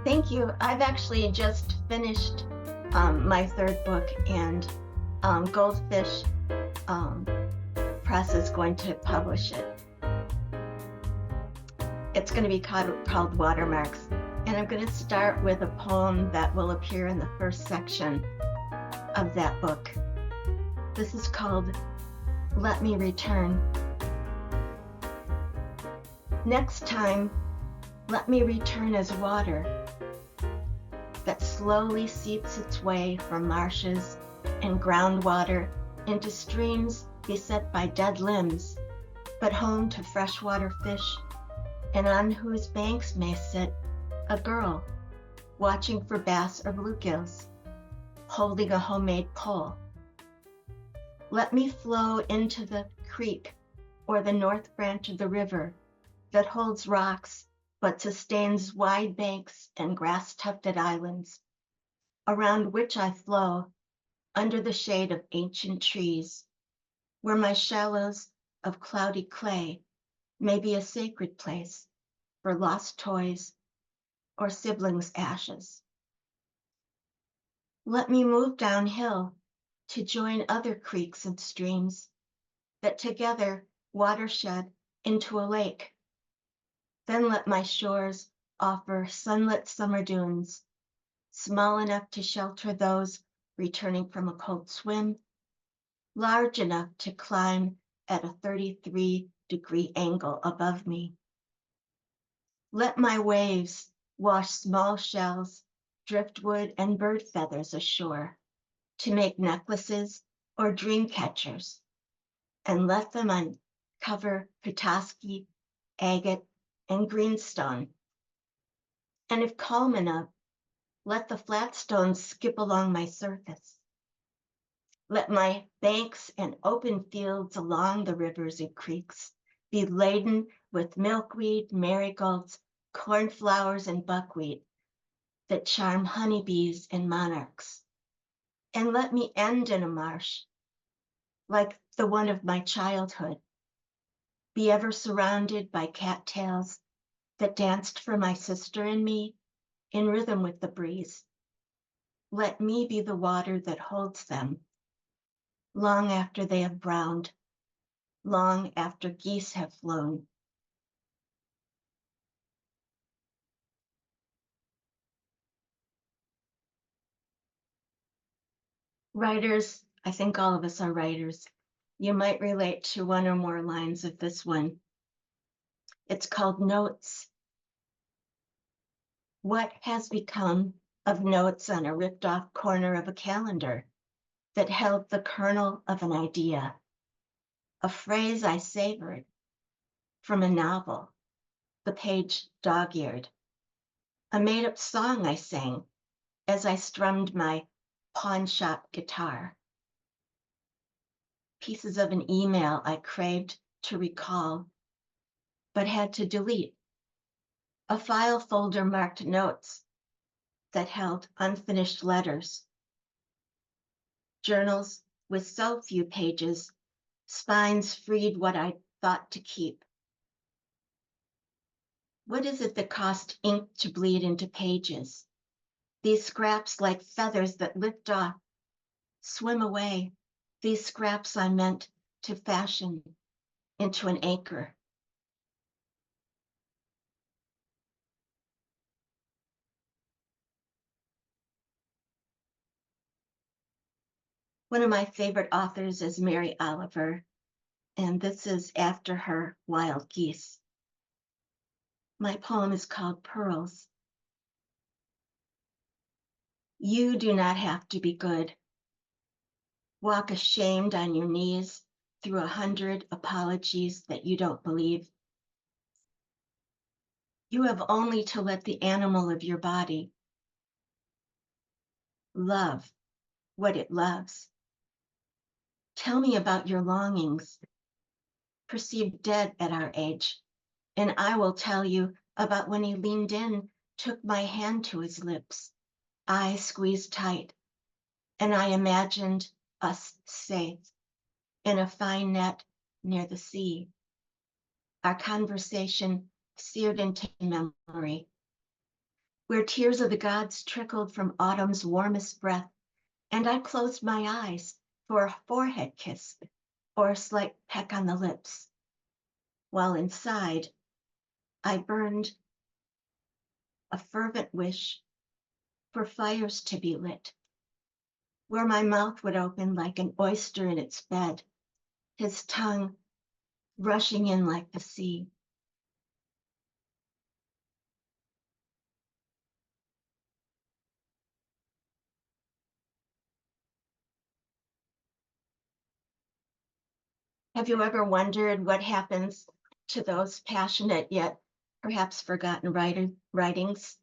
Thank you. I've actually just finished my third book, and Goldfish um, Press is going to publish it. It's going to be called Watermarks, and I'm going to start with a poem that will appear in the first section of that book. This is called Let Me Return. Next time, let me return as water that slowly seeps its way from marshes and groundwater into streams beset by dead limbs, but home to freshwater fish, and on whose banks may sit a girl watching for bass or bluegills, holding a homemade pole. Let me flow into the creek or the north branch of the river that holds rocks but sustains wide banks and grass-tufted islands, around which I flow under the shade of ancient trees, where my shallows of cloudy clay may be a sacred place for lost toys or siblings' ashes. Let me move downhill to join other creeks and streams that together watershed into a lake. Then let my shores offer sunlit summer dunes, small enough to shelter those returning from a cold swim, large enough to climb at a 33-degree angle above me. Let my waves wash small shells, driftwood, and bird feathers ashore to make necklaces or dream catchers, and let them uncover Petoskey, agate, and greenstone. And if calm enough, let the flat stones skip along my surface. Let my banks and open fields along the rivers and creeks be laden with milkweed, marigolds, cornflowers, and buckwheat that charm honeybees and monarchs. And let me end in a marsh, like the one of my childhood, be ever surrounded by cattails that danced for my sister and me in rhythm with the breeze. Let me be the water that holds them, long after they have browned, long after geese have flown. Writers, I think all of us are writers. You might relate to one or more lines of this one. It's called Notes. What has become of notes on a ripped off corner of a calendar that held the kernel of an idea, a phrase I savored from a novel, the page dog-eared, a made-up song I sang as I strummed my pawn shop guitar, pieces of an email I craved to recall but had to delete, a file folder marked notes that held unfinished letters, journals with so few pages, spines freed what I thought to keep. What is it that cost ink to bleed into pages? These scraps like feathers that lift off, swim away, these scraps I meant to fashion into an anchor. One of my favorite authors is Mary Oliver, and this is after her Wild Geese. My poem is called Pearls. You do not have to be good. Walk ashamed on your knees through 100 apologies that you don't believe. You have only to let the animal of your body love what it loves. Tell me about your longings, perceived dead at our age, and I will tell you about when he leaned in, took my hand to his lips, I squeezed tight, and I imagined us safe in a fine net near the sea. Our conversation seared into memory, where tears of the gods trickled from autumn's warmest breath, and I closed my eyes for a forehead kiss or a slight peck on the lips, while inside I burned a fervent wish for fires to be lit, where my mouth would open like an oyster in its bed, his tongue rushing in like the sea. Have you ever wondered what happens to those passionate yet perhaps forgotten writings?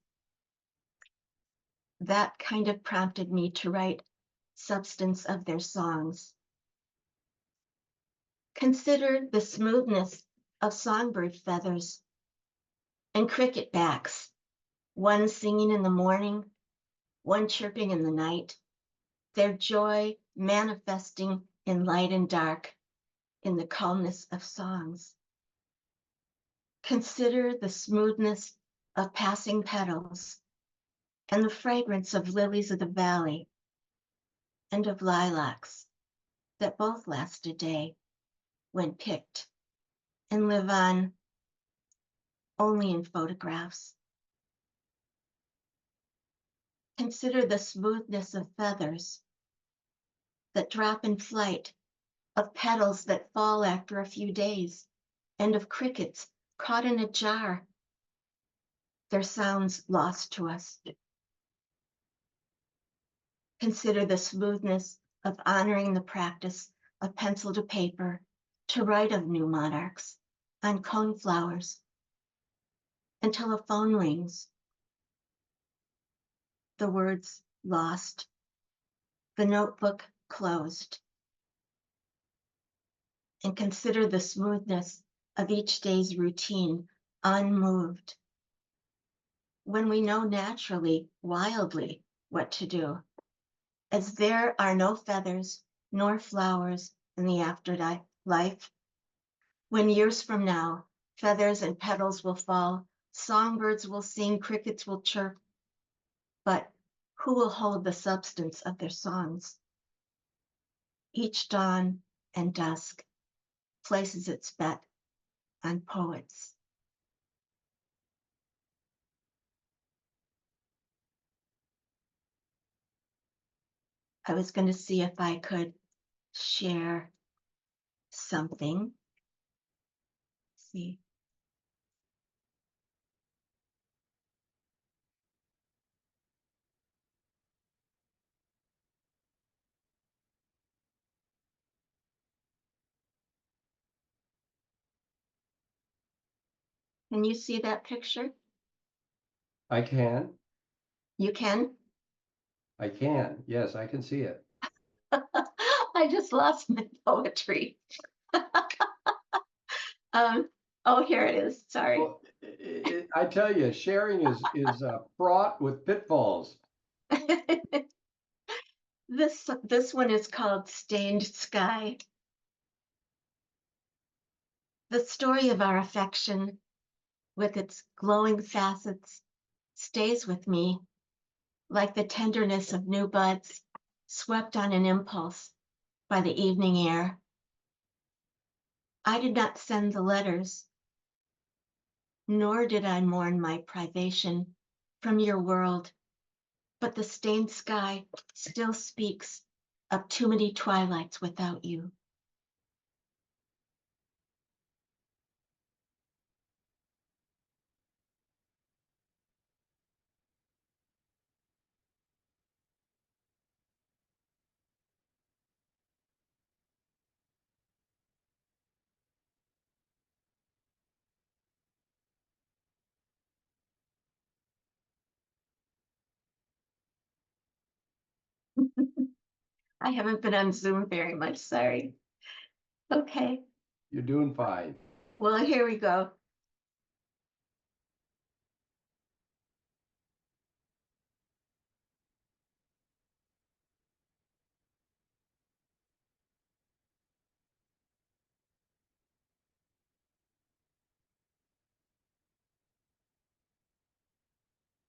That kind of prompted me to write Substance of Their Songs. Consider the smoothness of songbird feathers and cricket backs, one singing in the morning, one chirping in the night, their joy manifesting in light and dark, in the calmness of songs. Consider the smoothness of passing petals and the fragrance of lilies of the valley and of lilacs that both last a day when picked and live on only in photographs. Consider the smoothness of feathers that drop in flight, of petals that fall after a few days, and of crickets caught in a jar, their sounds lost to us. Consider the smoothness of honoring the practice of pencil to paper to write of new monarchs on coneflowers until a phone rings. The words lost, the notebook closed. And consider the smoothness of each day's routine, unmoved, when we know naturally, wildly, what to do, as there are no feathers nor flowers in the afterlife. When years from now, feathers and petals will fall, songbirds will sing, crickets will chirp, but who will hold the substance of their songs? Each dawn and dusk places its bet on poets. I was going to see if I could share something. Let's see. Can you see that picture? I can. You can? I can. Yes, I can see it. I just lost my poetry. um, oh, here it is. Sorry. Well, I tell you, sharing is fraught with pitfalls. This one is called Stained Sky. The story of our affection, with its glowing facets, stays with me like the tenderness of new buds swept on an impulse by the evening air. I did not send the letters, nor did I mourn my privation from your world, but the stained sky still speaks of too many twilights without you. I haven't been on Zoom very much, sorry. Okay, You're doing fine. well, here we go.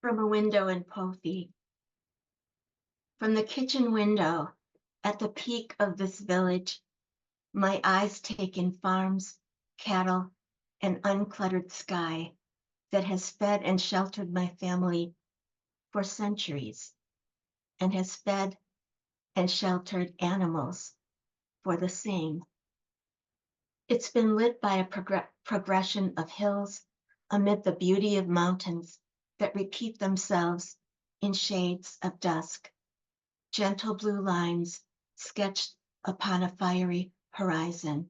from a window in Pofi. From the kitchen window at the peak of this village, my eyes take in farms, cattle, and uncluttered sky that has fed and sheltered my family for centuries and has fed and sheltered animals for the same. It's been lit by a progression of hills amid the beauty of mountains that repeat themselves in shades of dusk, gentle blue lines sketched upon a fiery horizon.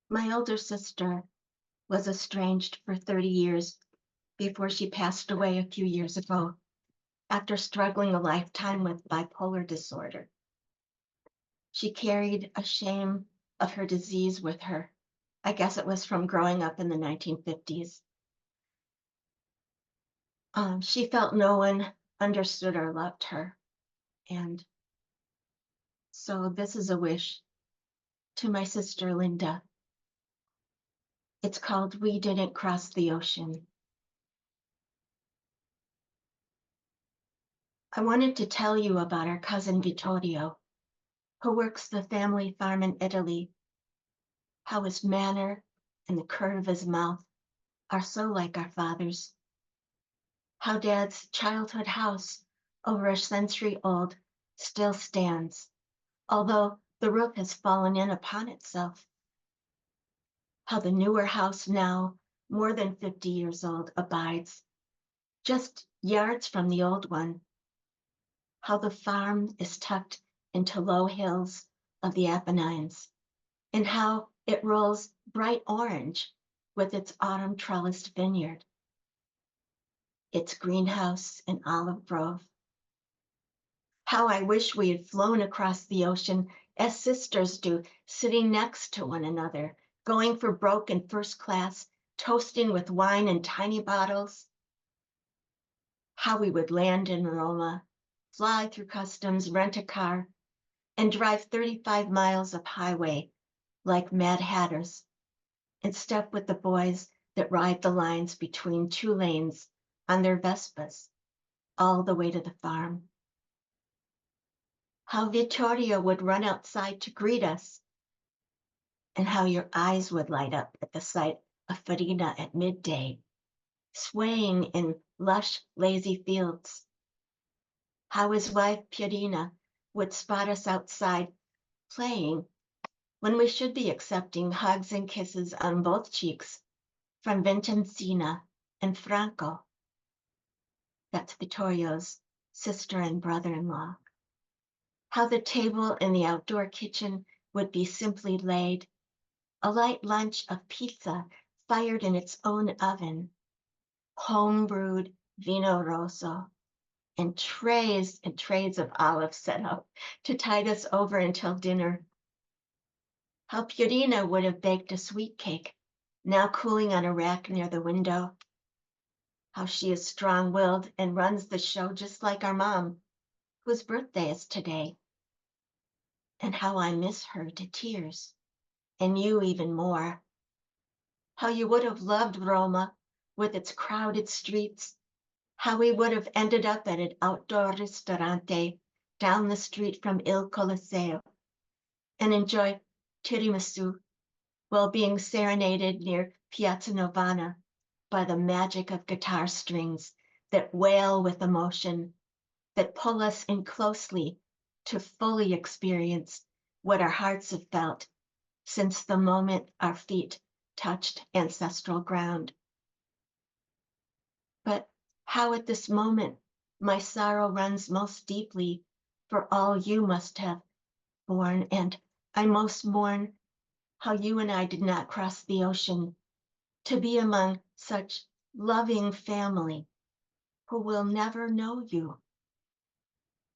My older sister was estranged for 30 years before she passed away a few years ago after struggling a lifetime with bipolar disorder. She carried a shame of her disease with her. I guess it was from growing up in the 1950s. She felt no one understood or loved her. And so this is a wish to my sister Linda. It's called We Didn't Cross the Ocean. I wanted to tell you about our cousin Vittorio, who works the family farm in Italy, how his manner and the curve of his mouth are so like our father's, how Dad's childhood house, over a century old, still stands, although the roof has fallen in upon itself, how the newer house now, more than 50 years old, abides, just yards from the old one, how the farm is tucked into low hills of the Apennines, and how it rolls bright orange with its autumn trellised vineyard, its greenhouse and olive grove. How I wish we had flown across the ocean as sisters do, sitting next to one another, going for broke in first class, toasting with wine in tiny bottles. How we would land in Roma, fly through customs, rent a car, and drive 35 miles of highway like Mad Hatters, and step with the boys that ride the lines between two lanes on their Vespas all the way to the farm. How Vittorio would run outside to greet us, and how your eyes would light up at the sight of Farina at midday, swaying in lush, lazy fields. How his wife Pierina would spot us outside playing when we should be accepting hugs and kisses on both cheeks from Vincenzina and Franco. That's Vittorio's sister and brother-in-law. How the table in the outdoor kitchen would be simply laid, a light lunch of pizza fired in its own oven, home-brewed vino rosso, and trays of olives set up to tide us over until dinner. How Pierina would have baked a sweet cake, now cooling on a rack near the window. How she is strong-willed and runs the show just like our mom, whose birthday is today. And how I miss her to tears, and you even more. How you would have loved Roma with its crowded streets. How we would have ended up at an outdoor ristorante down the street from Il Colosseo and enjoyed tiramisu while being serenaded near Piazza Novana by the magic of guitar strings that wail with emotion, that pull us in closely to fully experience what our hearts have felt since the moment our feet touched ancestral ground. But how at this moment my sorrow runs most deeply for all you must have borne, and I most mourn how you and I did not cross the ocean to be among such loving family who will never know you,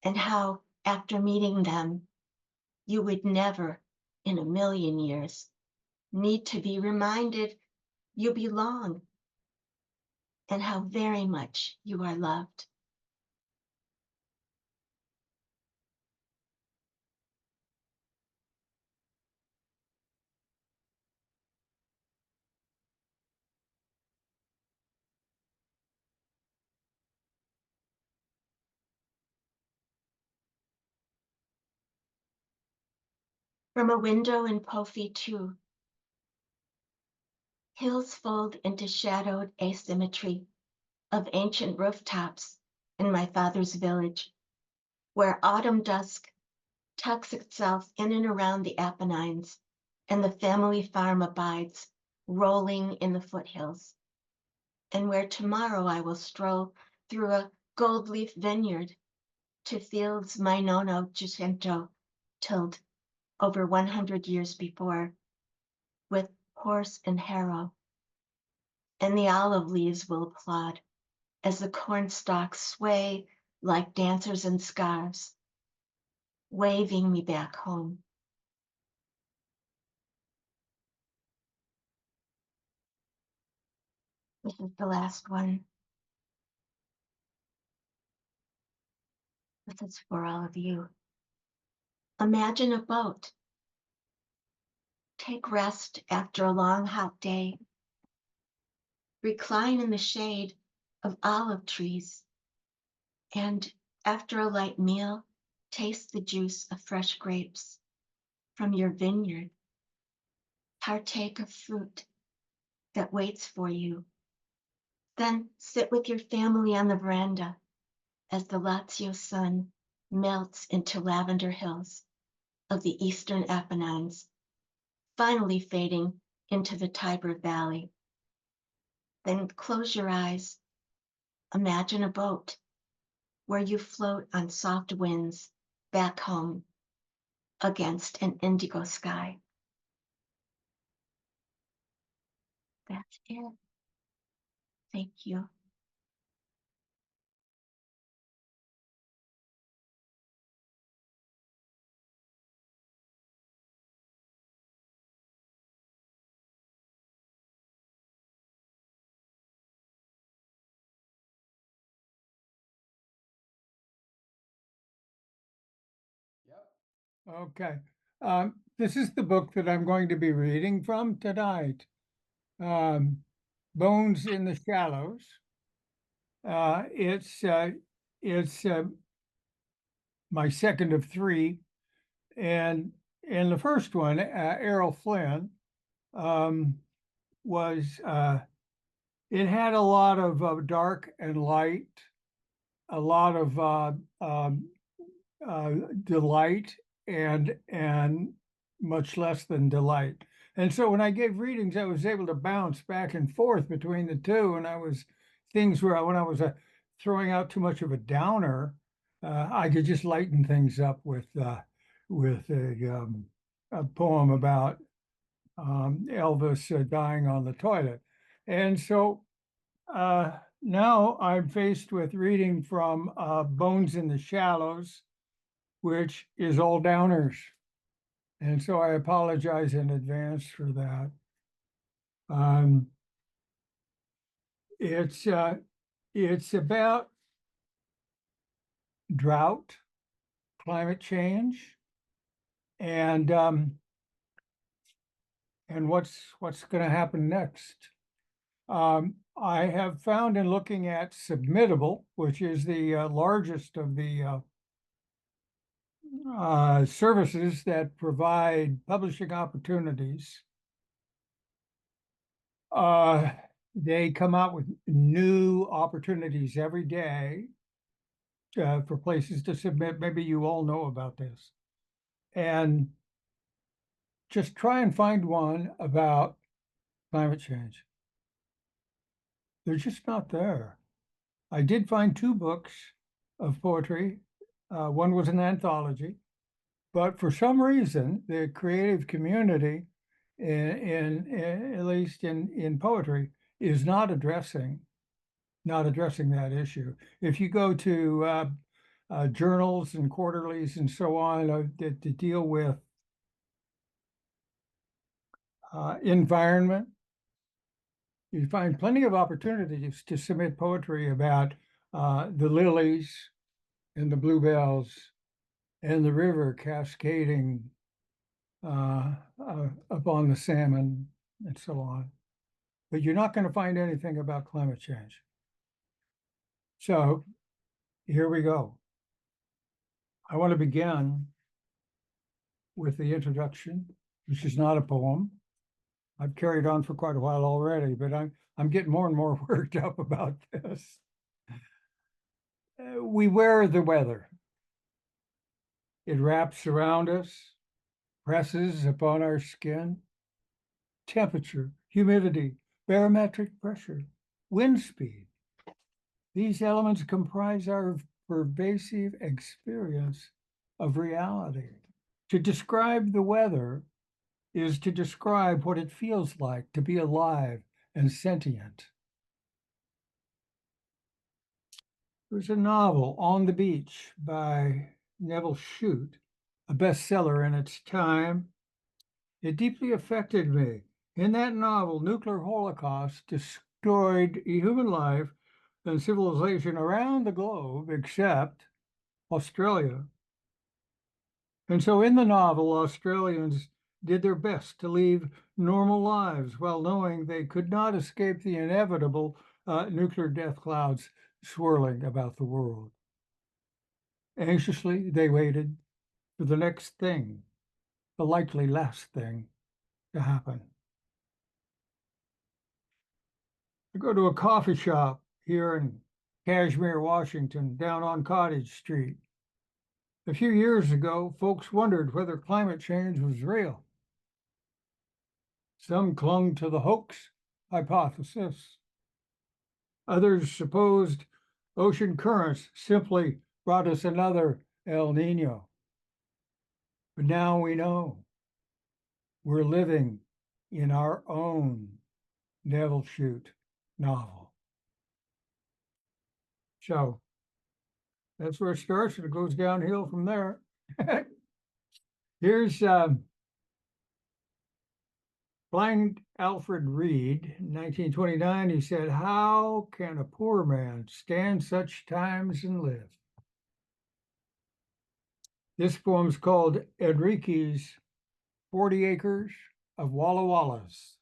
and how after meeting them, you would never in a million years need to be reminded you belong and how very much you are loved. From a window in Pofi too, hills fold into shadowed asymmetry of ancient rooftops in my father's village, where autumn dusk tucks itself in and around the Apennines, and the family farm abides, rolling in the foothills, and where tomorrow I will stroll through a gold leaf vineyard to fields my nono Gicinto tilled over 100 years before, with horse and harrow, and the olive leaves will applaud as the corn stalks sway like dancers in scarves, waving me back home. This is the last one. This is for all of you. Imagine a boat. Take rest after a long hot day. Recline in the shade of olive trees. And after a light meal, taste the juice of fresh grapes from your vineyard. Partake of fruit that waits for you. Then sit with your family on the veranda as the Lazio sun melts into lavender hills of the eastern Apennines, finally fading into the Tiber Valley. Then close your eyes. Imagine a boat where you float on soft winds back home against an indigo sky. That's it. Thank you. Yep. Okay. This is the book that I'm going to be reading from tonight. Um, Bones in the Shallows. It's my second of three, and in the first one, Errol Flynn um, was. It had a lot of dark and light, a lot of delight and much less than delight. And so when I gave readings, I was able to bounce back and forth between the two. And I was things where when I was throwing out too much of a downer, I could just lighten things up with a poem about Elvis dying on the toilet. And so now I'm faced with reading from Bones in the Shallows, which is all downers. And so I apologize in advance for that. Um, it's about drought, climate change, and what's going to happen next. I have found in looking at Submittable, which is the largest of the services that provide publishing opportunities. They come out with new opportunities every day for places to submit. Maybe you all know about this. And just try and find one about climate change. They're just not there. I did find two books of poetry. One was an anthology, but for some reason, the creative community, at least in poetry, is not addressing that issue. If you go to journals and quarterlies and so on that deal with environment, You find plenty of opportunities to submit poetry about the lilies and the bluebells and the river cascading upon the salmon and so on. But you're not going to find anything about climate change. So here we go. I want to begin with the introduction, which is not a poem. I've carried on for quite a while already, but I'm getting more and more worked up about this. We wear the weather. It wraps around us, presses upon our skin. Temperature, humidity, barometric pressure, wind speed. These elements comprise our pervasive experience of reality. To describe the weather is to describe what it feels like to be alive and sentient. There's a novel, On the Beach, by Neville Shute, a bestseller in its time. It deeply affected me. In that novel, nuclear holocaust destroyed human life and civilization around the globe, except Australia. And so in the novel, Australians did their best to lead normal lives while knowing they could not escape the inevitable nuclear death clouds swirling about the world. Anxiously, they waited for the next thing, the likely last thing to happen. I go to a coffee shop here in Kashmir, Washington, down on Cottage Street. A few years ago, folks wondered whether climate change was real. Some clung to the hoax hypothesis. Others supposed ocean currents simply brought us another El Nino. But now we know we're living in our own Neville Shute novel. So that's where it starts, and it goes downhill from there. Here's blind Alfred Reed, 1929. He said, "How can a poor man stand such times and live?" This poem's called Enrique's 40 Acres of Walla Wallas.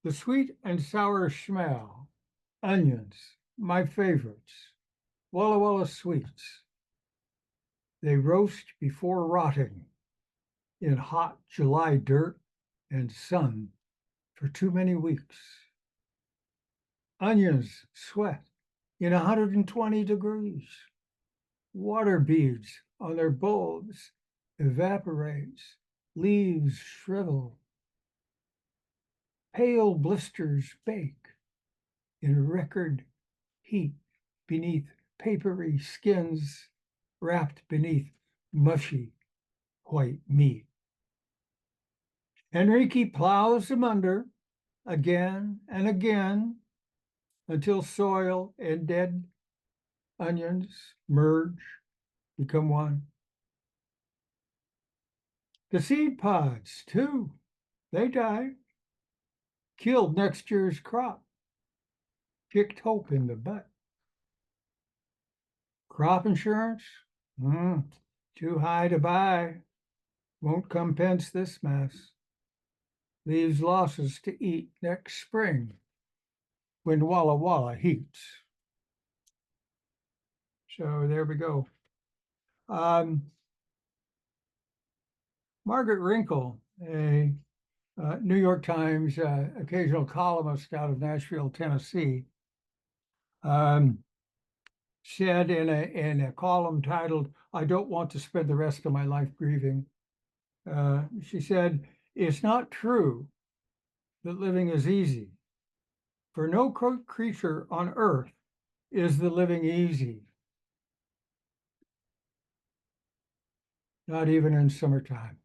The sweet and sour smell, onions, my favorites, Walla Walla sweets. They roast before rotting in hot July dirt and sun for too many weeks. Onions sweat in 120 degrees. Water beads on their bulbs evaporates, leaves shrivel. Pale blisters bake in record heat beneath papery skins wrapped beneath mushy white meat. Enrique plows them under again and again until soil and dead onions merge, become one. The seed pods, too, they die, killed next year's crop, kicked hope in the butt. Crop insurance, too high to buy, won't compense this mess. Leaves losses to eat next spring when Walla Walla heats. So there we go. Margaret Wrinkle, a New York Times occasional columnist out of Nashville, Tennessee, said in a column titled, "I don't want to spend the rest of my life grieving." She said, "It's not true that living is easy. For no creature on earth is the living easy. Not even in summertime."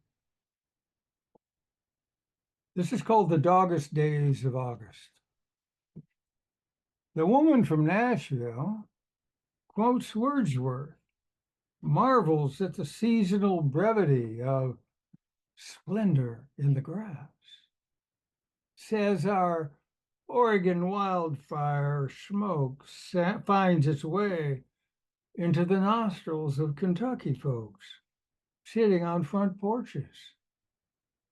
This is called The Doggest Days of August. The woman from Nashville quotes Wordsworth, marvels at the seasonal brevity of splendor in the grass, says our Oregon wildfire smoke finds its way into the nostrils of Kentucky folks sitting on front porches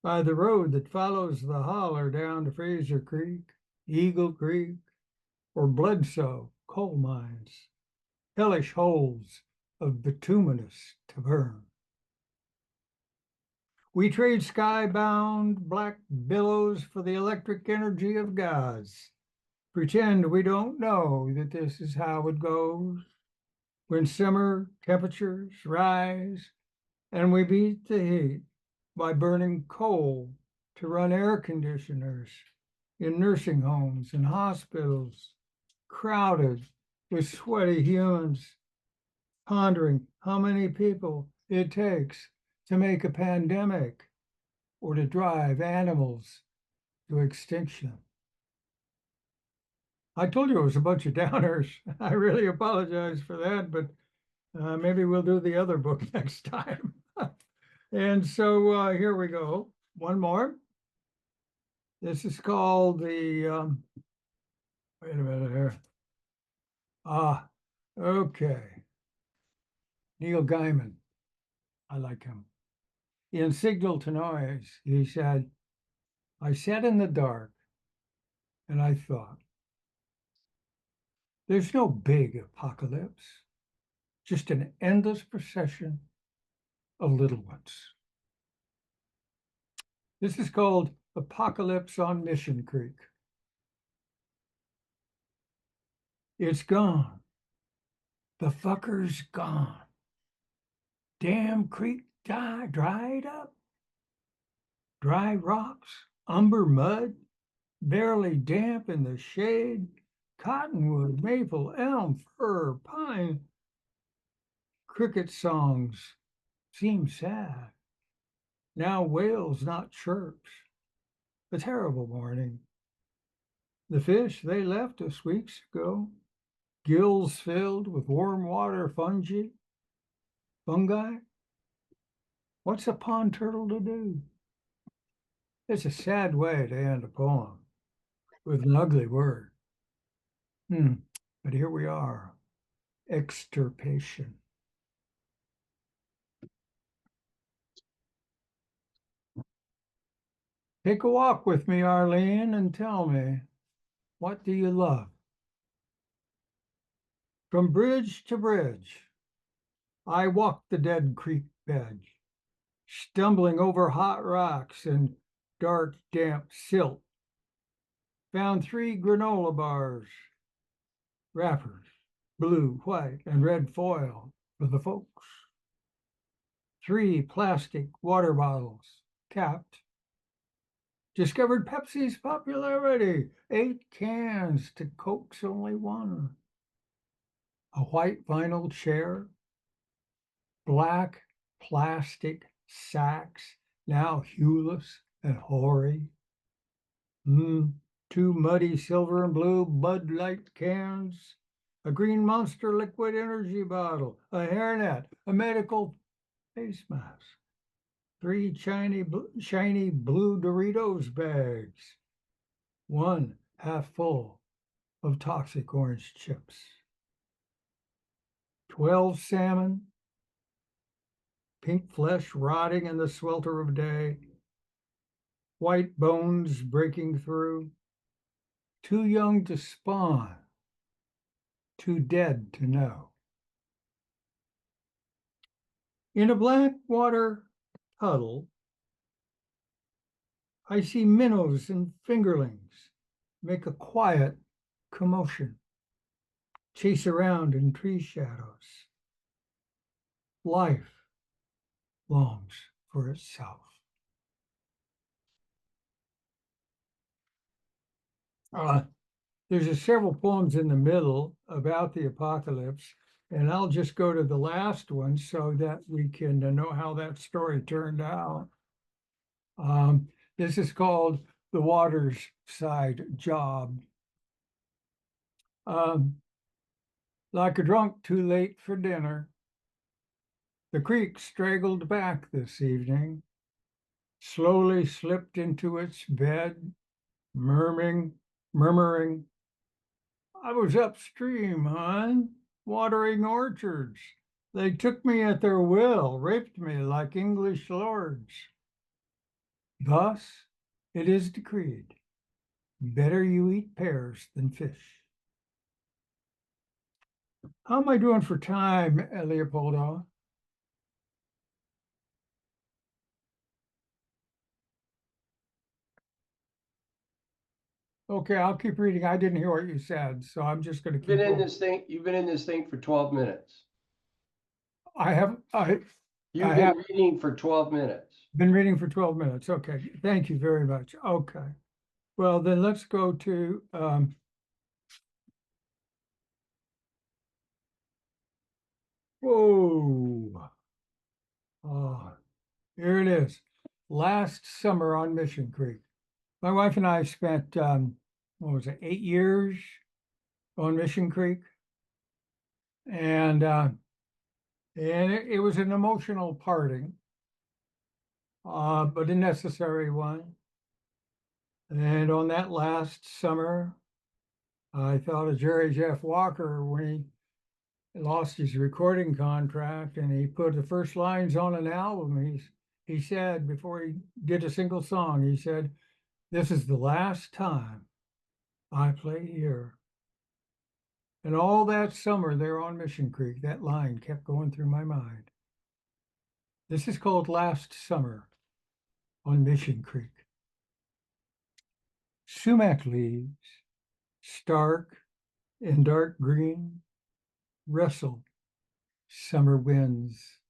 by the road that follows the holler down to Fraser Creek, Eagle Creek, or Bledsoe coal mines, hellish holes of bituminous to burn. We trade skybound black billows for the electric energy of gods. Pretend we don't know that this is how it goes. When summer temperatures rise and we beat the heat by burning coal to run air conditioners in nursing homes and hospitals, crowded with sweaty humans, pondering how many people it takes to make a pandemic or to drive animals to extinction. I told you it was a bunch of downers. I really apologize for that, but maybe we'll do the other book next time. And so here we go. One more. This is called the, wait a minute here. Okay. Neil Gaiman. I like him. In Signal to Noise, he said, I sat in the dark and I thought, there's no big apocalypse, just an endless procession of little ones. This is called Apocalypse on Mission Creek. It's gone. The fucker's gone. Damn creek dried up. Dry rocks, umber mud, barely damp in the shade, cottonwood, maple, elm, fir, pine. Cricket songs seem sad. Now whales, not chirps. A terrible morning. The fish, they left us weeks ago, gills filled with warm water fungi. What's a pond turtle to do? It's a sad way to end a poem with an ugly word. But here we are, extirpation. Take a walk with me, Arlene, and tell me, what do you love? From bridge to bridge, I walked the Dead Creek bed, stumbling over hot rocks and dark, damp silt. Found 3 granola bars, wrappers, blue, white, and red foil for the folks. 3 plastic water bottles, capped. Discovered Pepsi's popularity, 8 cans to Coke's only 1. A white vinyl chair, black plastic sacks, now hueless and hoary. 2 muddy silver and blue Bud Light cans, a green Monster liquid energy bottle, a hairnet, a medical face mask. 3 shiny blue Doritos bags, 1 half full of toxic orange chips. 12 salmon, pink flesh rotting in the swelter of day, white bones breaking through, too young to spawn, too dead to know. In a black water puddle, I see minnows and fingerlings make a quiet commotion, chase around in tree shadows. Life longs for itself. There's several poems in the middle about the apocalypse, and I'll just go to the last one so that we can know how that story turned out. This is called The Water's Side Job. Like a drunk too late for dinner, the creek straggled back this evening, slowly slipped into its bed, murmuring, I was upstream, hon, watering orchards. They took me at their will, raped me like English lords. Thus it is decreed, better you eat pears than fish. How am I doing for time, Leopoldo? Okay, I'll keep reading. I didn't hear what you said, so I'm just going to keep going. You've been in this thing for 12 minutes. I You've I been have reading for 12 minutes. been reading for 12 minutes. Okay, thank you very much. Okay, well, then let's go to whoa. Oh, here it is. Last summer on Mission Creek. My wife and I spent, what was it, 8 years on Mission Creek. And it was an emotional parting, but a necessary one. And on that last summer, I thought of Jerry Jeff Walker when he lost his recording contract and he put the first lines on an album. He said, before he did a single song, he said, "This is the last time I play here." And all that summer there on Mission Creek, that line kept going through my mind. This is called Last Summer on Mission Creek. Sumac leaves, stark and dark green, rustle summer winds.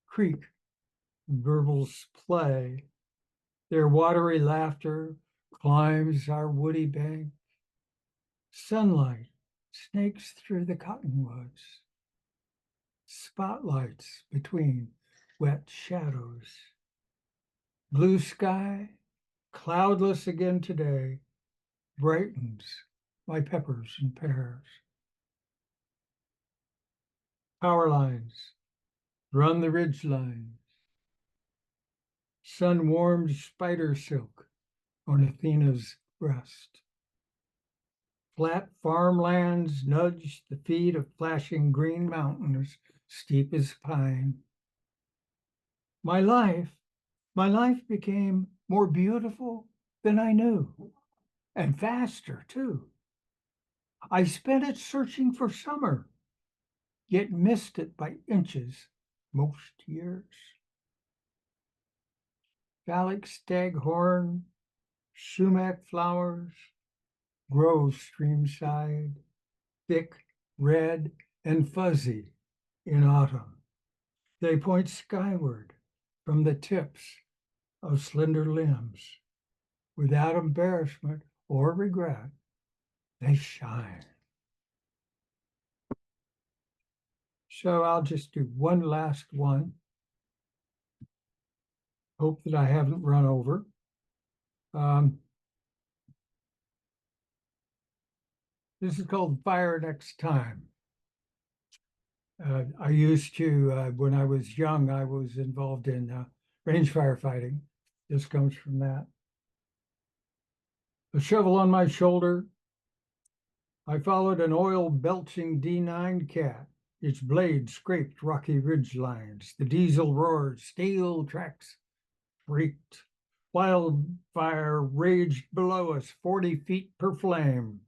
Creek burbles play. Their watery laughter climbs our woody bank. Sunlight snakes through the cottonwoods. Spotlights between wet shadows. Blue sky, cloudless again today, brightens my peppers and pears. Power lines run the ridge lines. Sun-warmed spider silk on Athena's breast. Flat farmlands nudge the feet of flashing green mountains, steep as pine. My life became more beautiful than I knew, and faster too. I spent it searching for summer, yet missed it by inches most years. Phallic staghorn, sumac flowers, grow streamside, thick, red, and fuzzy in autumn. They point skyward from the tips of slender limbs. Without embarrassment or regret, they shine. So I'll just do one last one. Hope that I haven't run over. This is called Fire Next Time. I used to, when I was young, I was involved in range firefighting. This comes from that. A shovel on my shoulder, I followed an oil-belching D9 cat. Its blade scraped rocky ridge lines. The diesel roared, steel tracks freaked. Wildfire raged below us, 40 feet per flame.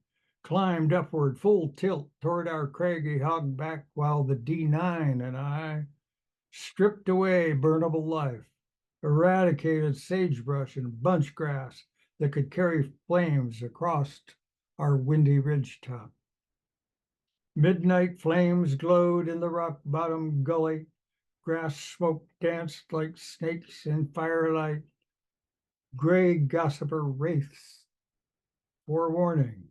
Climbed upward, full tilt toward our craggy hogback, while the D9 and I stripped away burnable life, eradicated sagebrush and bunch grass that could carry flames across our windy ridgetop. Midnight flames glowed in the rock bottom gully. Grass smoke danced like snakes in firelight. Gray gossamer wraiths, forewarning.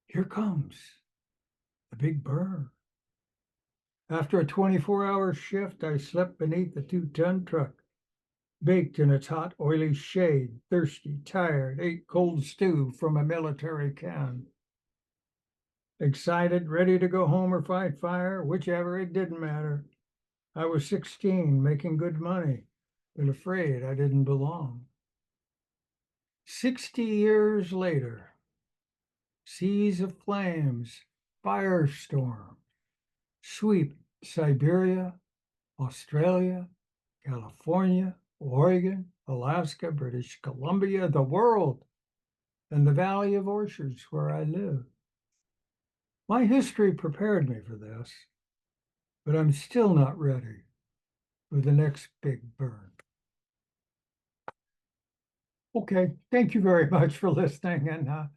Here comes the big burn. After a 24-hour shift, I slept beneath the 2-ton truck, baked in its hot, oily shade, thirsty, tired, ate cold stew from a military can. Excited, ready to go home or fight fire, whichever, it didn't matter. I was 16, making good money, but afraid I didn't belong. 60 years later, seas of flames, firestorm, sweep Siberia, Australia, California, Oregon, Alaska, British Columbia, the world, and the Valley of Orchards where I live. My history prepared me for this, but I'm still not ready for the next big burn. Okay, thank you very much for listening, and I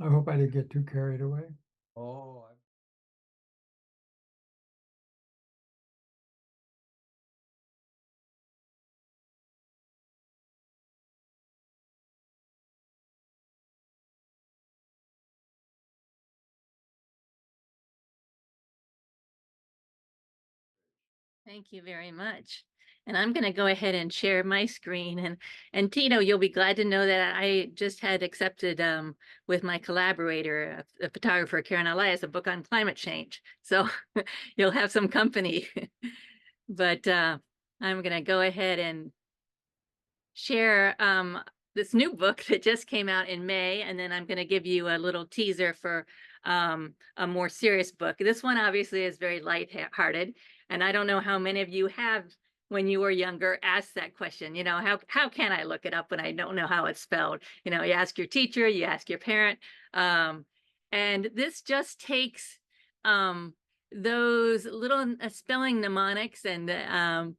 hope I didn't get too carried away. Oh, Thank you very much. And I'm going to go ahead and share my screen. And Tito, you'll be glad to know that I just had accepted with my collaborator, a photographer, Karen Elias, a book on climate change. So you'll have some company. But I'm going to go ahead and share this new book that just came out in May, and then I'm going to give you a little teaser for a more serious book. This one obviously is very lighthearted, and I don't know how many of you have, when you were younger, asked that question. You know, how can I look it up when I don't know how it's spelled? You know, you ask your teacher, you ask your parent, and this just takes those little spelling mnemonics and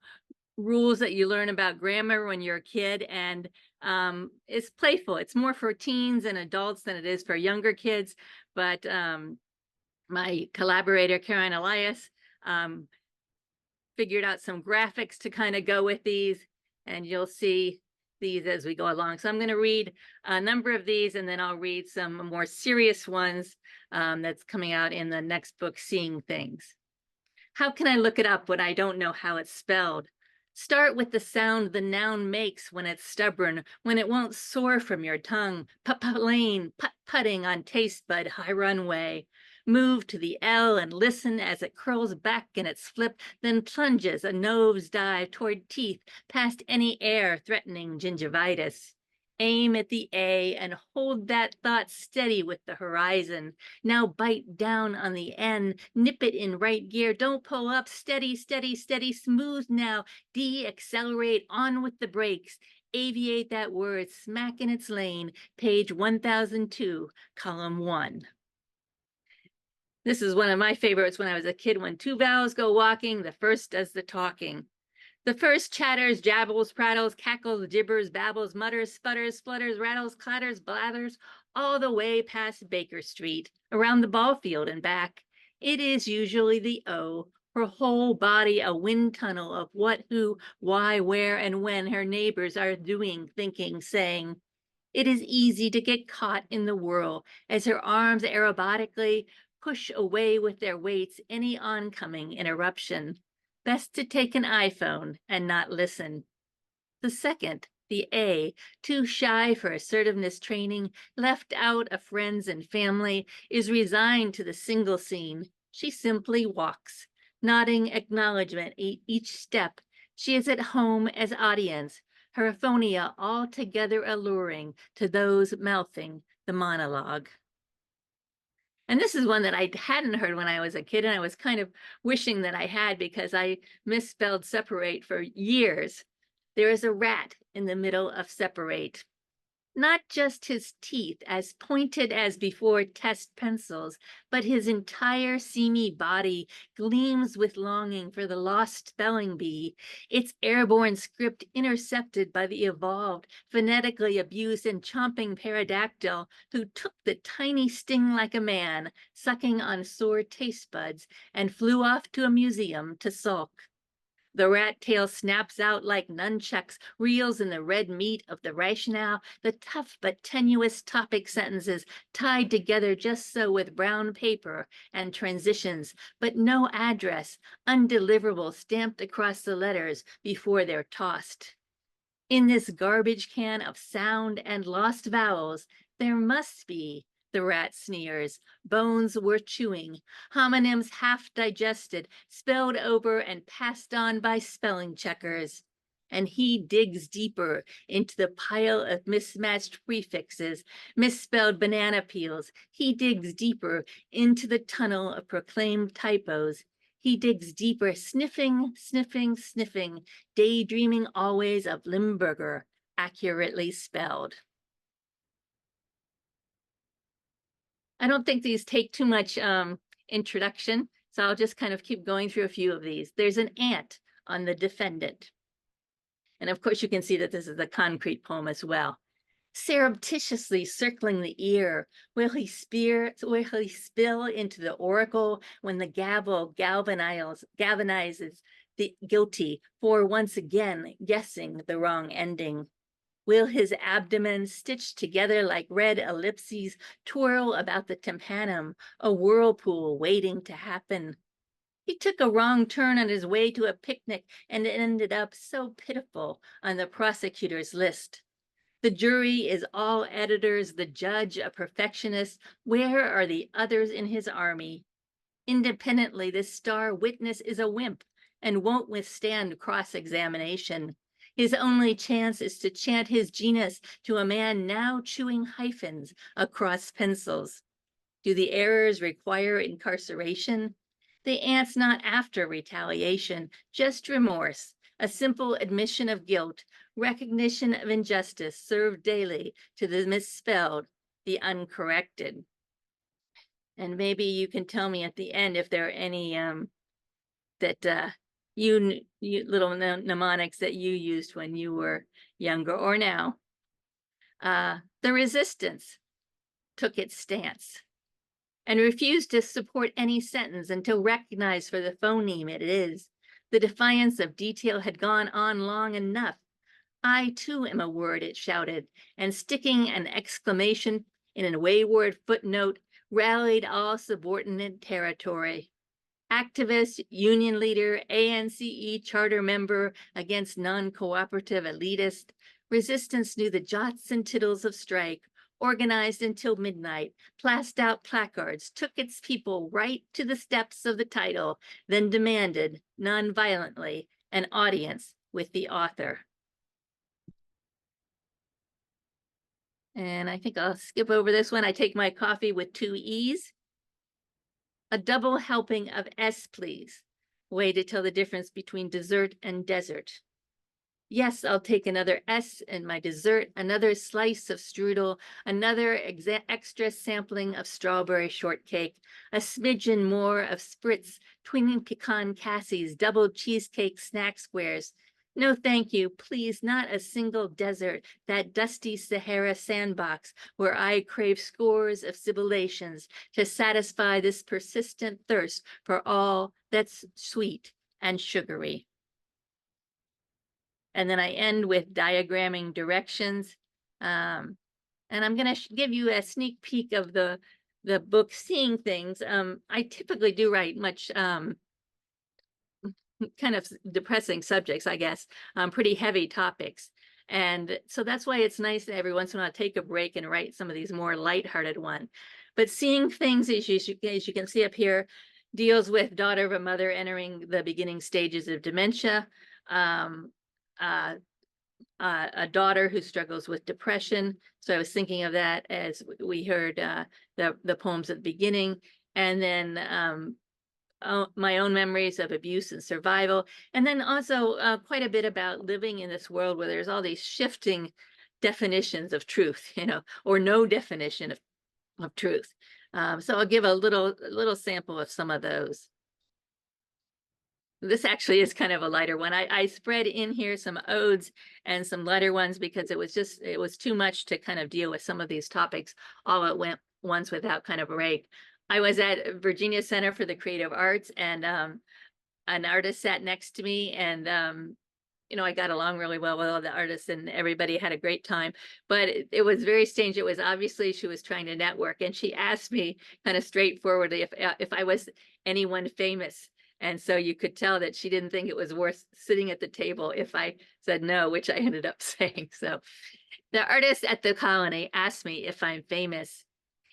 rules that you learn about grammar when you're a kid, and it's playful. It's more for teens and adults than it is for younger kids. But my collaborator, Karen Elias, figured out some graphics to kind of go with these, and you'll see these as we go along. So I'm going to read a number of these, and then I'll read some more serious ones that's coming out in the next book, Seeing Things. How can I look it up when I don't know how it's spelled? Start with the sound the noun makes when it's stubborn, when it won't soar from your tongue. Lane, putting on taste bud, high runway. Move to the L and listen as it curls back in its flip, then plunges a nose dive toward teeth, past any air threatening gingivitis. Aim at the A and hold that thought steady with the horizon. Now bite down on the N, nip it in right gear. Don't pull up, steady, steady, steady, smooth now. Accelerate, on with the brakes. Aviate that word smack in its lane. Page 1002, column 1. This is one of my favorites when I was a kid. When two vowels go walking, the first does the talking. The first chatters, jabbles, prattles, cackles, gibbers, babbles, mutters, sputters, flutters, rattles, clatters, blathers, all the way past Baker Street, around the ball field and back. It is usually the O, her whole body a wind tunnel of what, who, why, where, and when her neighbors are doing, thinking, saying. It is easy to get caught in the whirl as her arms aerobatically push away with their weights any oncoming interruption. Best to take an iPhone and not listen. The second, the A, too shy for assertiveness training, left out of friends and family, is resigned to the single scene. She simply walks, nodding acknowledgement each step. She is at home as audience, her aphonia altogether alluring to those mouthing the monologue. And this is one that I hadn't heard when I was a kid, and I was kind of wishing that I had because I misspelled separate for years. There is a rat in the middle of separate. Not just his teeth, as pointed as before test pencils, but his entire seamy body gleams with longing for the lost spelling bee, its airborne script intercepted by the evolved, phonetically abused and chomping pterodactyl who took the tiny sting like a man, sucking on sore taste buds, and flew off to a museum to sulk. The rat tail snaps out like nunchucks, reels in the red meat of the rationale, the tough but tenuous topic sentences tied together just so with brown paper and transitions, but no address, undeliverable stamped across the letters before they're tossed. In this garbage can of sound and lost vowels, there must be, the rat sneers, bones worth chewing, homonyms half digested, spelled over and passed on by spelling checkers. and he digs deeper into the pile of mismatched prefixes, misspelled banana peels. He digs deeper into the tunnel of proclaimed typos. He digs deeper, sniffing, sniffing, sniffing, daydreaming always of Limburger, accurately spelled. I don't think these take too much introduction, so I'll just kind of keep going through a few of these. There's an ant on the defendant. And of course, you can see that this is a concrete poem as well. Surreptitiously circling the ear, will he spill into the oracle when the gavel galvanizes the guilty for once again guessing the wrong ending? Will his abdomen, stitched together like red ellipses, twirl about the tympanum, a whirlpool waiting to happen? He took a wrong turn on his way to a picnic and ended up so pitiful on the prosecutor's list. The jury is all editors, the judge a perfectionist. Where are the others in his army? Independently, this star witness is a wimp and won't withstand cross-examination. His only chance is to chant his genus to a man now chewing hyphens across pencils. Do the errors require incarceration? The ant's not after retaliation, just remorse, a simple admission of guilt, recognition of injustice served daily to the misspelled, the uncorrected. And maybe you can tell me at the end if there are any that you little mnemonics that you used when you were younger or now. The resistance took its stance and refused to support any sentence until recognized for the phoneme it is. The defiance of detail had gone on long enough. I too am a word, it shouted, and sticking an exclamation in a wayward footnote, rallied all subordinate territory. Activist, union leader, ANCE charter member against non-cooperative elitist, resistance knew the jots and tittles of strike, organized until midnight, passed out placards, took its people right to the steps of the title, then demanded, non-violently, an audience with the author. And I think I'll skip over this one. I take my coffee with 2 E's. A double helping of S, please. Way to tell the difference between dessert and desert. Yes, I'll take another S in my dessert, another slice of strudel, another extra sampling of strawberry shortcake, a smidgen more of spritz, twin pecan cassies, double cheesecake snack squares. No, thank you, please, not a single desert, that dusty Sahara sandbox where I crave scores of sibilations to satisfy this persistent thirst for all that's sweet and sugary. And then I end with diagramming directions. And I'm going to give you a sneak peek of the book, Seeing Things. I typically do write much kind of depressing subjects, I guess, pretty heavy topics. And so that's why it's nice to every once in a while take a break and write some of these more lighthearted ones. But Seeing Things, as you can see up here, deals with daughter of a mother entering the beginning stages of dementia, a daughter who struggles with depression. So I was thinking of that as we heard the poems at the beginning. And then my own memories of abuse and survival, and then also quite a bit about living in this world where there's all these shifting definitions of truth, or no definition of truth. So I'll give a little sample of some of those. This actually is kind of a lighter one. I spread in here some odes and some lighter ones because it was too much to kind of deal with some of these topics all at once without kind of a break. I was at Virginia Center for the Creative Arts, and an artist sat next to me, and I got along really well with all the artists, and everybody had a great time. But it was very strange. It was obviously she was trying to network, and she asked me kind of straightforwardly if I was anyone famous. And so you could tell that she didn't think it was worth sitting at the table if I said no, which I ended up saying. So the artist at the Colony asked me if I'm famous.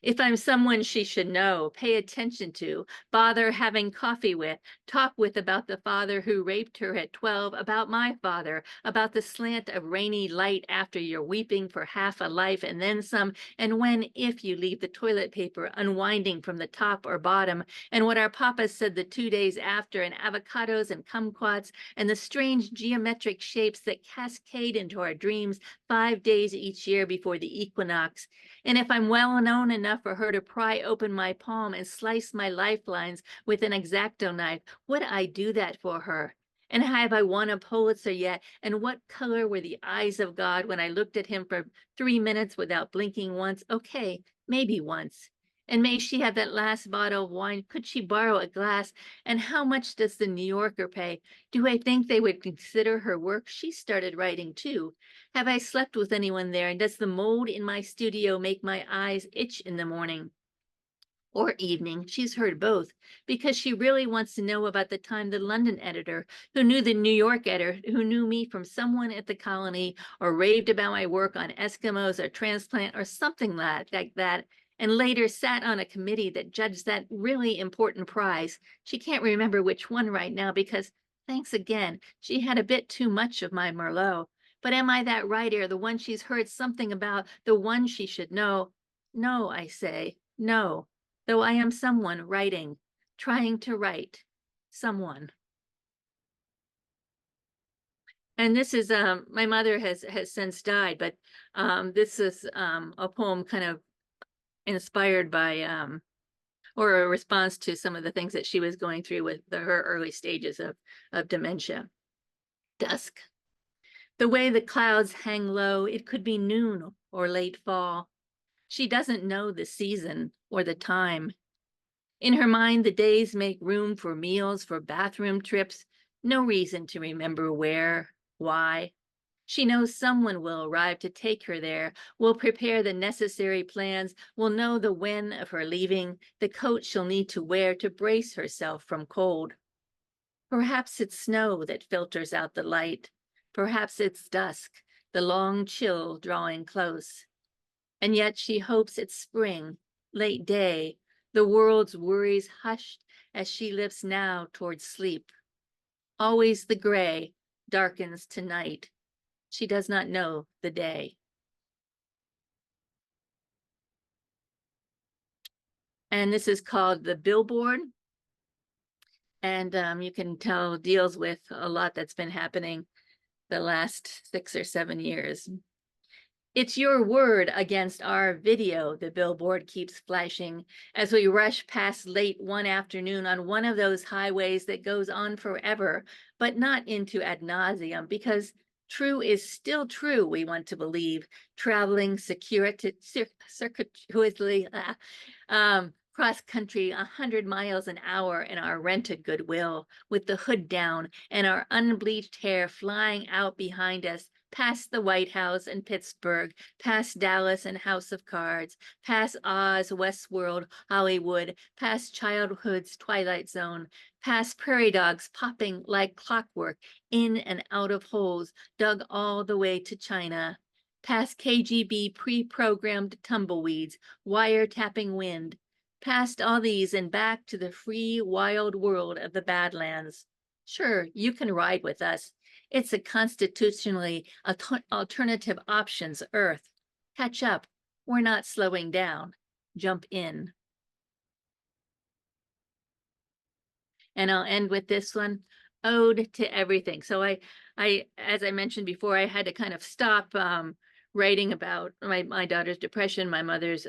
If I'm someone she should know, pay attention to, bother having coffee with, talk with about the father who raped her at 12, about my father, about the slant of rainy light after you're weeping for half a life and then some, and when, if you leave the toilet paper unwinding from the top or bottom, and what our papa said the 2 days after, and avocados and kumquats, and the strange geometric shapes that cascade into our dreams 5 days each year before the equinox. And if I'm well known enough for her to pry open my palm and slice my lifelines with an X-Acto knife, would I do that for her? And have I won a Pulitzer yet? And what color were the eyes of God when I looked at him for 3 minutes without blinking once? Okay, maybe once. And may she have that last bottle of wine? Could she borrow a glass? And how much does the New Yorker pay? Do I think they would consider her work? She started writing too. Have I slept with anyone there? And does the mold in my studio make my eyes itch in the morning or evening? She's heard both, because she really wants to know about the time the London editor, who knew the New York editor, who knew me from someone at the Colony, or raved about my work on Eskimos or transplant or something like that, and later sat on a committee that judged that really important prize. She can't remember which one right now because, thanks again, she had a bit too much of my Merlot. But am I that writer, the one she's heard something about, the one she should know? No, I say, no, though I am someone writing, trying to write, someone. And this is, my mother has since died, but this is a poem kind of inspired by or a response to some of the things that she was going through with her early stages of dementia. Dusk. The way the clouds hang low, it could be noon or late fall. She doesn't know the season or the time. In her mind, the days make room for meals, for bathroom trips, no reason to remember where, why. She knows someone will arrive to take her there, will prepare the necessary plans, will know the when of her leaving, the coat she'll need to wear to brace herself from cold. Perhaps it's snow that filters out the light. Perhaps it's dusk, the long chill drawing close. And yet she hopes it's spring, late day, the world's worries hushed as she lifts now towards sleep. Always the gray darkens to night. She does not know the day. And this is called The Billboard. And you can tell deals with a lot that's been happening the last 6 or 7 years. It's your word against our video, the billboard keeps flashing as we rush past late one afternoon on one of those highways that goes on forever, but not into ad nauseum, because true is still true, we want to believe, traveling circuitously, cross country 100 miles an hour in our rented Goodwill, with the hood down and our unbleached hair flying out behind us, past the White House and Pittsburgh, past Dallas and House of Cards, past Oz, Westworld, Hollywood, past childhood's Twilight Zone, past prairie dogs popping like clockwork in and out of holes dug all the way to China, past KGB pre-programmed tumbleweeds, wiretapping wind, past all these and back to the free, wild world of the Badlands. Sure, you can ride with us. It's a constitutionally alternative options Earth. Catch up. We're not slowing down. Jump in. And I'll end with this one, Ode to Everything. So I, as I mentioned before, I had to kind of stop writing about my daughter's depression, my mother's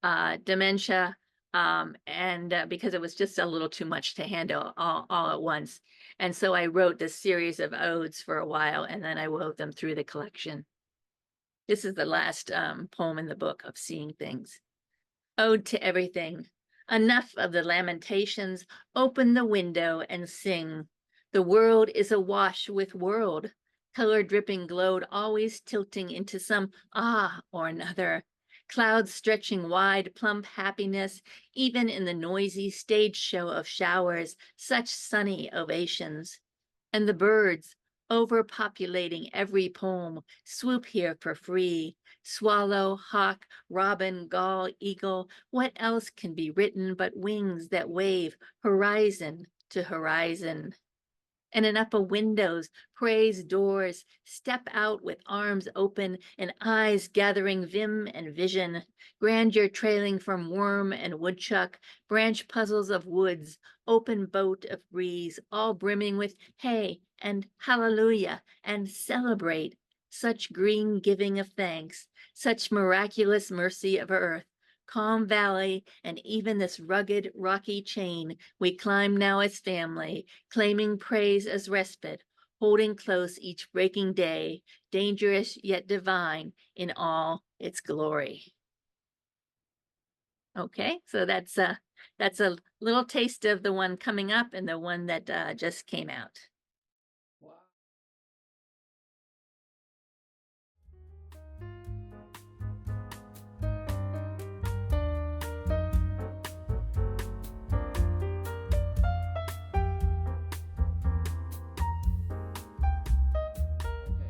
dementia, and because it was just a little too much to handle all at once. And so I wrote this series of odes for a while, and then I wove them through the collection. This is the last poem in the book of Seeing Things. Ode to Everything. Enough of the lamentations. Open the window and sing. The world is awash with world. Color dripping glowed, always tilting into some or another. Clouds stretching wide, plump happiness, even in the noisy stage show of showers, such sunny ovations. And the birds, overpopulating every poem, swoop here for free. Swallow, hawk, robin, gull, eagle, what else can be written but wings that wave horizon to horizon? And in upper windows, praise doors, step out with arms open and eyes gathering vim and vision, grandeur trailing from worm and woodchuck, branch puzzles of woods, open boat of breeze, all brimming with hey and hallelujah and celebrate, such green giving of thanks, such miraculous mercy of earth, calm valley, and even this rugged, rocky chain we climb now as family, claiming praise as respite, holding close each breaking day, dangerous yet divine in all its glory. Okay, so that's a little taste of the one coming up and the one that just came out. Wow.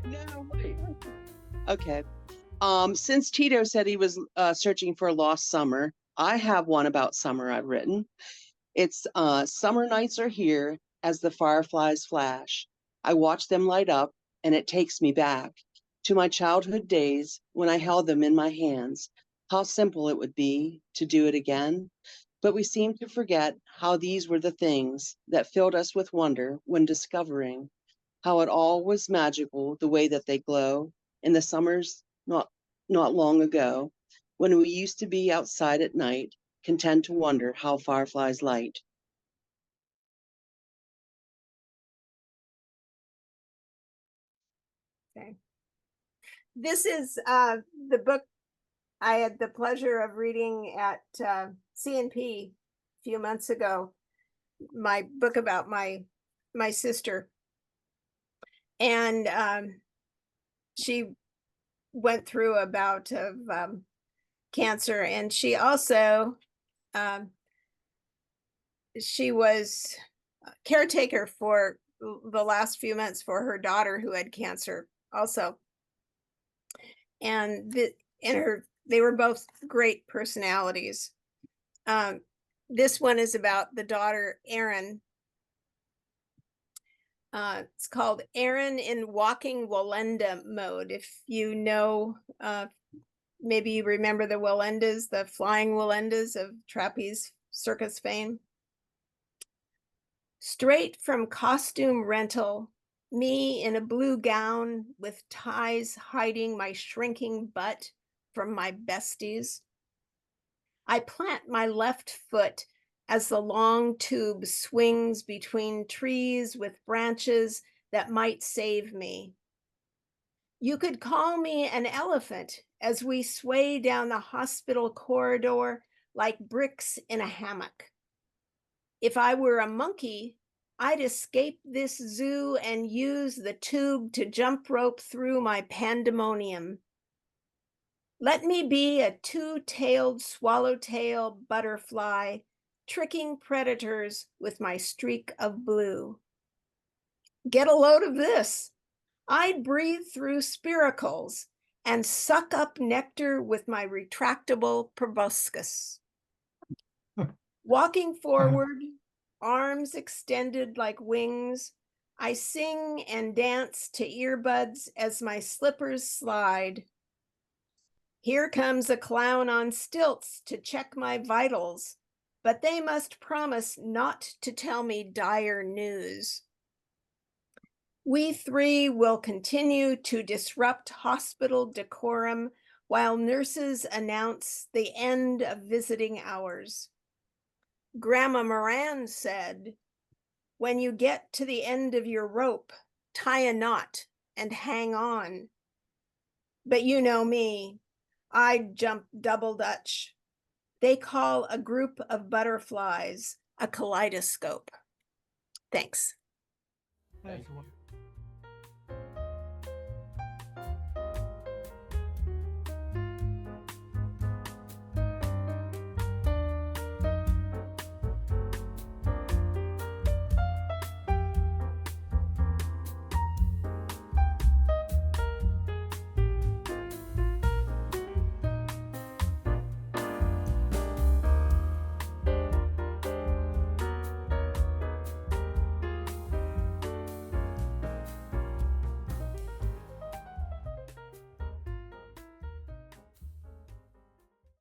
No. Wait. Okay. Since Tito said he was searching for a lost summer, I have one about summer I've written. It's summer nights are here as the fireflies flash. I watch them light up, and it takes me back to my childhood days when I held them in my hands. How simple it would be to do it again. But we seem to forget how these were the things that filled us with wonder when discovering how it all was magical, the way that they glow in the summers not long ago, when we used to be outside at night, content to wonder how fireflies light. Okay. This is the book I had the pleasure of reading at CNP a few months ago. My book about my sister, and she went through a bout of cancer, and she also she was caretaker for the last few months for her daughter who had cancer also. And they were both great personalities. This one is about the daughter, Erin. It's called Erin in Walking Wallenda Mode. If you know, maybe you remember the Wallendas, the flying Wallendas of trapeze circus fame. Straight from costume rental, me in a blue gown with ties hiding my shrinking butt from my besties. I plant my left foot as the long tube swings between trees with branches that might save me. You could call me an elephant as we sway down the hospital corridor like bricks in a hammock. If I were a monkey, I'd escape this zoo and use the tube to jump rope through my pandemonium. Let me be a two-tailed swallowtail butterfly, tricking predators with my streak of blue. Get a load of this. I'd breathe through spiracles and suck up nectar with my retractable proboscis. Walking forward, arms extended like wings, I sing and dance to earbuds as my slippers slide. Here comes a clown on stilts to check my vitals, but they must promise not to tell me dire news. We three will continue to disrupt hospital decorum while nurses announce the end of visiting hours. Grandma Moran said, when you get to the end of your rope, tie a knot and hang on. But you know me, I'd jump double Dutch. They call a group of butterflies a kaleidoscope. Thanks. That's